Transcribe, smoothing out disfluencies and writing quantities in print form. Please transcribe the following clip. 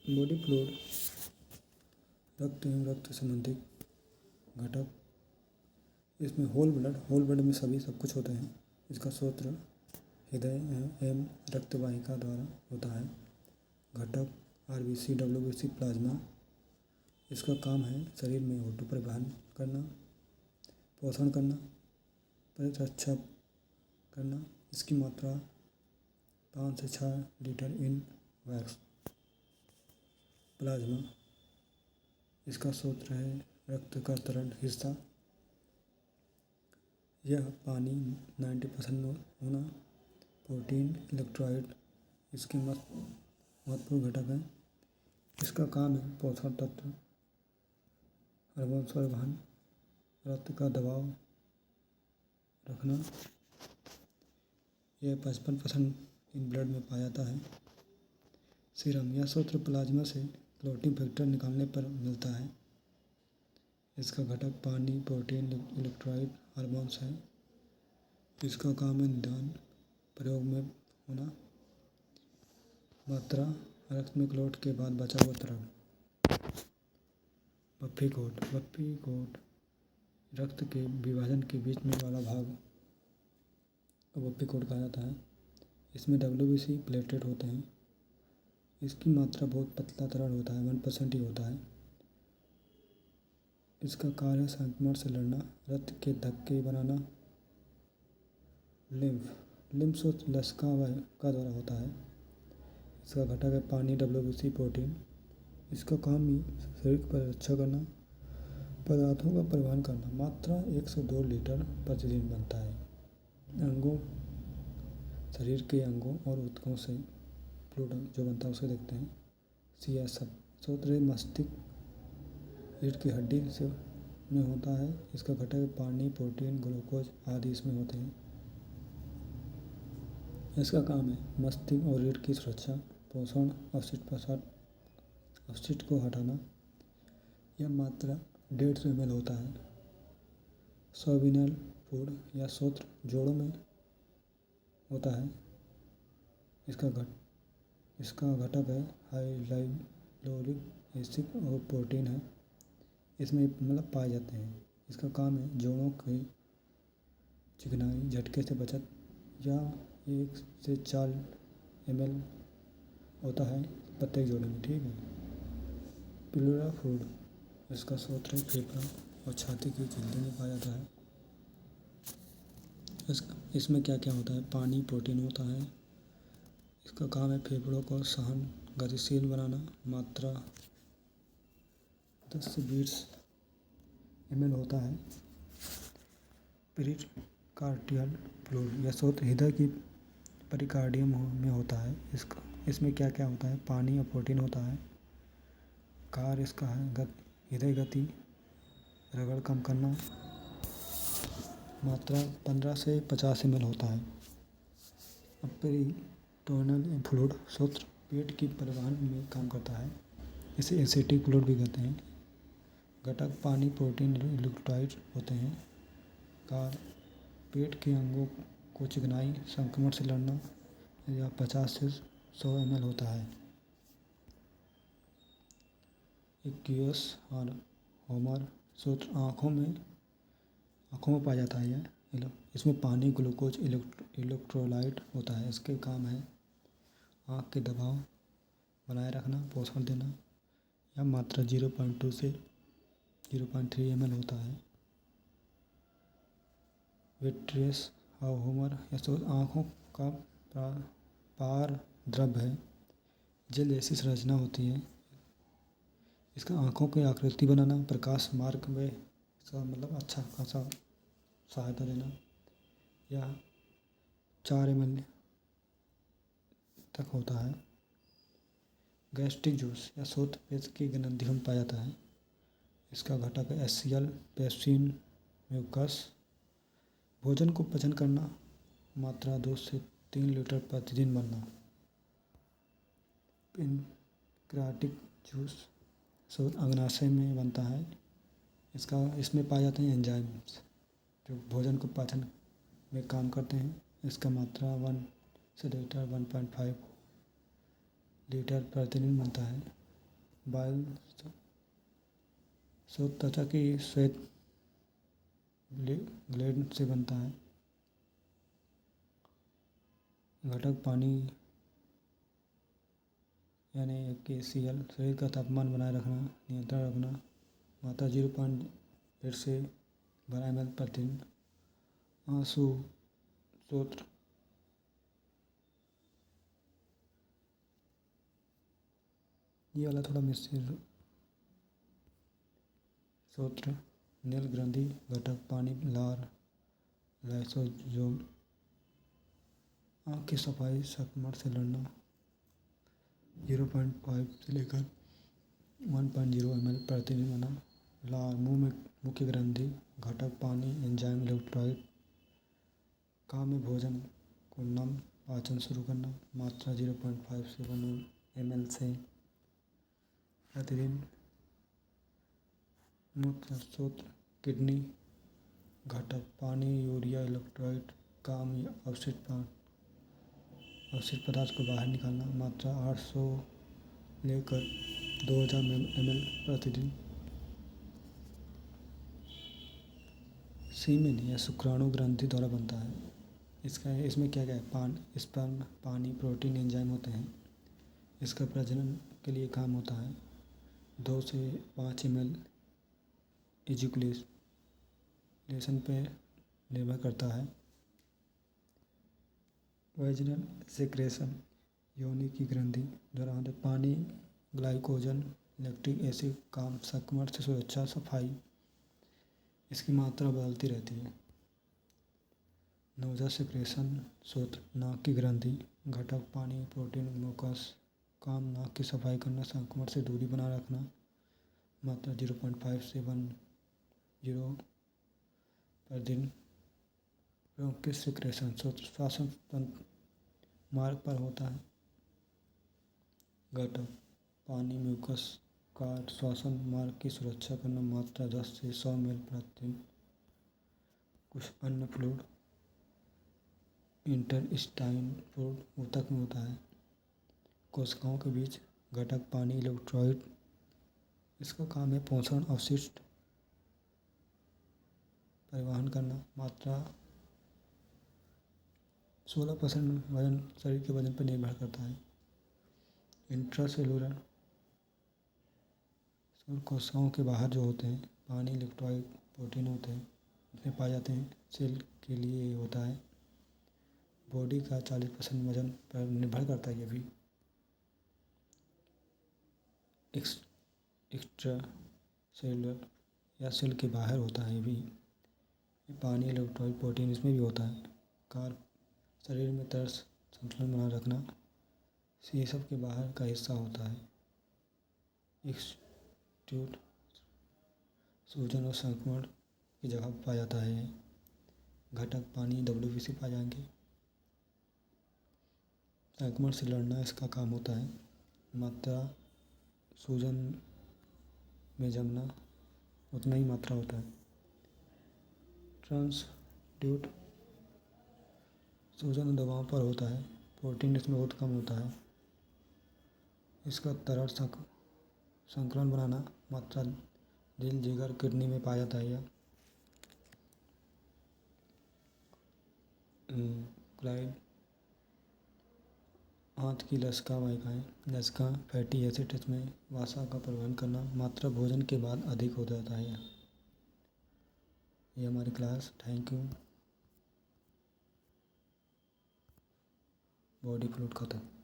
Body fluid रक्त एवं रक्त संबंधी घटक। इसमें होल ब्लड में सब कुछ होते हैं। इसका स्रोत हृदय एवं रक्त वाहिका द्वारा होता है। घटक आरबीसी, डब्ल्यूबीसी, प्लाज्मा। इसका काम है शरीर में O2 परिवहन करना, पोषण करना, परिरक्षा करना। इसकी मात्रा 5 से 6 लीटर इन वैक्स। प्लाज्मा, इसका स्रोत है रक्त का तरल हिस्सा। यह पानी 90% होना, प्रोटीन, इलेक्ट्रोलाइट इसके महत्वपूर्ण घटक हैं। इसका काम है पोषण तत्व, हार्मोन परिवहन, रक्त का दबाव रखना। यह 55% इन ब्लड में पाया जाता है। सीरम, यह स्रोत प्लाज्मा से क्लॉटिंग फैक्टर निकालने पर मिलता है। इसका घटक पानी, प्रोटीन, इलेक्ट्रोलाइट, हार्मोन्स है। इसका काम है निदान, प्रयोग में होना, मात्रा, रक्त में क्लॉट के बाद बचा हुआ तरल। बफी कोट रक्त के विभाजन के बीच में वाला भाग बफी कोट कहा जाता है। इसमें WBC प्लेटलेट होते हैं। इसकी मात्रा बहुत पतला तरल होता है, 1% ही होता है। इसका कार्य संक्रमण से लड़ना, रक्त के धक्के बनाना। लिम्फ स्रोत लसिका का द्वारा होता है। इसका घटक है पानी, WBC, प्रोटीन। इसका काम ही शरीर की परिरक्षा करना, पदार्थों का परिवहन करना। मात्रा 1 से 2 लीटर प्रतिदिन बनता है। अंगों, शरीर के अंगों और ऊतकों से फ्लूइड जो बनता है उसे देखते हैं। CSF स्रोत मस्तिष्क, रीढ़ की हड्डी से में होता है। इसका घटक पानी, प्रोटीन, ग्लूकोज आदि इसमें होते हैं। इसका काम है मस्तिष्क और रीढ़ की सुरक्षा, पोषण, अपशिष्ट को हटाना। यह मात्रा 150 ml होता है। सोबिनल फ्लूइड या स्रोत जोड़ों में होता है। इसका घटक है हाइड्रोक्लोरिक एसिड और प्रोटीन है। इसमें पाए जाते हैं। इसका काम है जोड़ों की चिकनाई, झटके से बचत। या 1 से 4 ml होता है प्रत्येक जोड़े में, ठीक है। प्लूरा फ्लूइड, इसका स्रोत है फेफड़ा और छाती की झिल्ली में पाया जाता है। इसमें क्या क्या होता है? पानी, प्रोटीन होता है। इसका काम है फेफड़ों को सहन गतिशील बनाना। मात्रा 10 से 20 ml होता है। पेरिकार्डियल फ्लूइड, यह स्रोत हृदय की पेरिकार्डियम में होता है। इसमें क्या क्या होता है? पानी और प्रोटीन होता है। कार्य इसका है हृदय गति, रगड़ कम करना। मात्रा 15 से 50 ml होता है। अब पेरिटोनियल फ्लूइड स्रोत पेट की परिवहन में काम करता है। इसे एसिटिक फ्लूइड भी कहते हैं। घटक पानी, प्रोटीन, इलेक्ट्रोलाइट होते हैं। कार्य पेट के अंगों को चिकनाई, संक्रमण से लड़ना। यह 50 से 100 ml होता है। एक्वियस और होमर स्रोत आँखों में पाया जाता है। इसमें पानी, ग्लूकोज, इलेक्ट्रोलाइट होता है। इसके काम है आँख के दबाव बनाए रखना, पोषण देना। यह मात्रा 0.2 से 0.3 ml होता है। विट्रियस और होमर, यह स्रोत आँखों का पारद्रव्य है। जेल जैसी संरचना होती है। इसका आँखों की आकृति बनाना, प्रकाश मार्ग में इसका अच्छा खासा सहायता देना। यह 4 ml तक होता है। गैस्ट्रिक जूस, यह स्रोत पेट की ग्रंथियों में पाया जाता है। इसका घटक है HCl, पेप्सिन, म्यूकस। भोजन को पचन करना। मात्रा 2 से 3 लीटर प्रतिदिन बनना। पैनक्रियाटिक जूस स्रोत अग्नाशय में बनता है। इसमें पाए जाते हैं एंजाइम्स जो भोजन को पाचन में काम करते हैं। इसका मात्रा 1 से लेकर 1.5 लीटर प्रतिदिन बनता है। बाइल स्रोत त्वचा की श्वेत ग्लैंड से बनता है। घटक पानी यानी KCl शरीर का तापमान बनाए रखना, नियंत्रण रखना। मात्रा 0.8 से 12 ml प्रतिदिन। आंसू स्रोत ये वाला थोड़ा मिश्रित स्रोत नील ग्रंथि घटक पानी लार लाइसोसोम। आँख की सफाई संक्रमण से लड़ना 0.5 से लेकर 1.0 ml प्रतिदिन बना। लार मुंह में मुख्य ग्रंथि घटक पानी एंजाइम इलेक्ट्रोलाइट। काम में भोजन को नम पाचन शुरू करना। मात्रा 0.5 से 1 ml से प्रतिदिन। मूत्र स्रोत किडनी घटक पानी यूरिया इलेक्ट्रोलाइट। काम या अवशिष्ट पदार्थ को बाहर निकालना। मात्रा 800 लेकर 2000 ml प्रतिदिन। सीमेन या शुक्राणु ग्रंथि द्वारा बनता है। इसमें क्या क्या है? स्पर्म, पानी, प्रोटीन, एंजाइम होते हैं। इसका प्रजनन के लिए काम होता है। 2 से 5 ml इजैकुलेशन पे निर्भर करता है। वाइजिनल सेक्रेशन योनि की ग्रंथि द्वारा होता है। पानी, ग्लाइकोजन, लैक्टिक एसिड। काम संक्रमण से सुरक्षा, सफाई। इसकी मात्रा बदलती रहती है। नोजा सेक्रेशन स्रोत नाक की ग्रंथि घटक पानी, प्रोटीन, म्यूकस। काम नाक की सफाई करना, संक्रमण से दूरी बनाए रखना। मात्रा 0.5 से 1 प्रतिदिन। ब्रोंकियल सेक्रेशन स्रोत श्वसन तंत्र मार्ग पर होता है। घटक पानी, म्यूकस। कार्य श्वसन मार्ग की सुरक्षा करना। मात्रा 10 से 100 ml प्रतिदिन। कुछ अन्य फ्लूइड इंटरस्टाइन फ्लूइड ऊतक में होता है। कोशिकाओं के बीच घटक पानी इलेक्ट्रोलाइट। इसका काम है पोषण अवशिष्ट परिवहन करना। मात्रा 16% वजन शरीर के वजन पर निर्भर करता है। इंट्रासेलुलर कोशिकाओं के बाहर जो होते हैं पानी इलेक्ट्रोलाइट प्रोटीन होते हैं इसमें पाए जाते हैं। सेल के लिए ये होता है। बॉडी का 40% वजन पर निर्भर करता है। ये भी एक्स्ट्रा सेलुलर या सेल के बाहर होता है। ये भी पानी इलेक्ट्रोलाइट प्रोटीन इसमें भी होता है। कार्य शरीर में तरस संतुलन बनाए रखना। ये सब के बाहर का हिस्सा होता है। एक्सट्यूट सूजन और संक्रमण की जगह पाया जाता है। घटक पानी WBC पाए जाएंगे। संक्रमण से लड़ना इसका काम होता है। मात्रा सूजन में जमना उतना ही मात्रा होता है। ट्रांसड्यूट सूजन दबाव पर होता है। प्रोटीन इसमें बहुत कम होता है। इसका तरल संकलन बनाना। मात्रा दिल, जिगर, किडनी में पाया जाता है। क्लाइड आंत की लसिका वाहिकाएँ लसिका फैटी एसिड इसमें वसा का परिवहन करना। मात्रा भोजन के बाद अधिक हो जाता है। ये हमारी class. Thank you. Body fluid खत्म।